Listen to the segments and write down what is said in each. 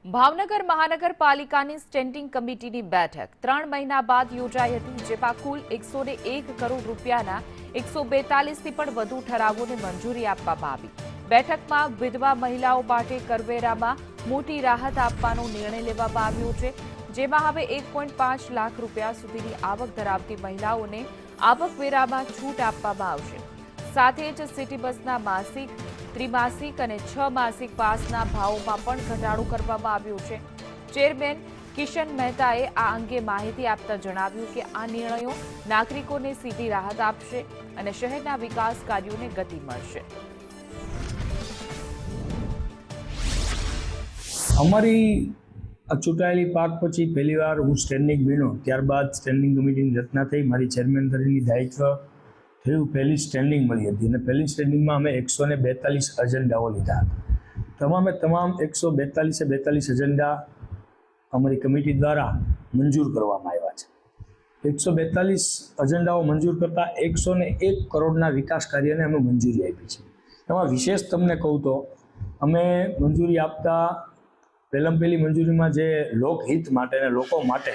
ભાવનગર મહાનગરપાલિકાની સ્ટેન્ડિંગ કમિટીની બેઠક 3 મહિના બાદ યોજાઈ હતી, જેમાં કુલ 101 કરોડ રૂપિયાના 142થી પણ વધુ ઠરાવોને મંજૂરી આપવામાં આવી। બેઠકમાં વિધવા મહિલાઓ માટે કરવેરામાં મોટી રાહત આપવાનો નિર્ણય લેવામાં આવ્યો છે, જેમાં હવે 1.5 લાખ રૂપિયા સુધીની આવક ધરાવતી મહિલાઓને આવકવેરામાં છૂટ આપવામાં આવશે। સાથે જ સિટી બસના માસિક, ત્રિમાસિક અને 6 માસિક પાસના ભાવોમાં પણ ઘટાડો કરવામાં આવ્યો છે। ચેરમેન કિશન મહેતાએ આ અંગે માહિતી આપતા જણાવ્યું કે આ નિર્ણયો નાગરિકોને સીધી રાહત આપશે અને શહેરના વિકાસ કાર્યોને ગતિ મળશે। અમારી ચૂંટાયેલી પાક પછી પહેલીવાર હું સ્ટેન્ડિંગ બન્યો, ત્યારબાદ સ્ટેન્ડિંગ કમિટીની રચના થઈ, મારી ચેરમેન તરીકેની દાયિત્વ થયું। પહેલી સ્ટેન્ડિંગ મળી હતી અને પહેલી સ્ટેન્ડિંગમાં અમે 142 એજન્ડાઓ લીધા હતા। તમામ 142 એજન્ડા અમારી કમિટી દ્વારા મંજૂર કરવામાં આવ્યા છે। 142 એજન્ડાઓ મંજૂર કરતા 101 કરોડના વિકાસ કાર્યને અમે મંજૂરી આપી છે। એમાં વિશેષ તમને કહું તો અમે મંજૂરી આપતા પહેલી મંજૂરીમાં જે લોકહિત માટે અને લોકો માટે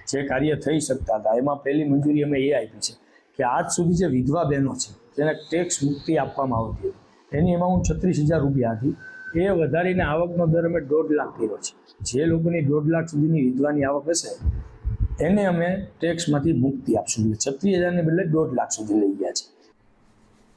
જે કાર્ય થઈ શકતા હતા, એમાં પહેલી મંજૂરી અમે એ આપી છે કે આજ સુધી જે વિધવા બહેનો છે જેને ટેક્સ મુક્તિ આપવામાં આવતી હતી, એની અમાઉન્ટ 36,000 રૂપિયા હતી, એ વધારીને આવકનો દર અમે 1.5 લાખ કર્યો છે। જે લોકોની 1.5 લાખ સુધીની વિધવાની આવક હશે એને અમે ટેક્સમાંથી મુક્તિ આપશું। 36,000ને બદલે 1.5 લાખ સુધી લઈ ગયા છે।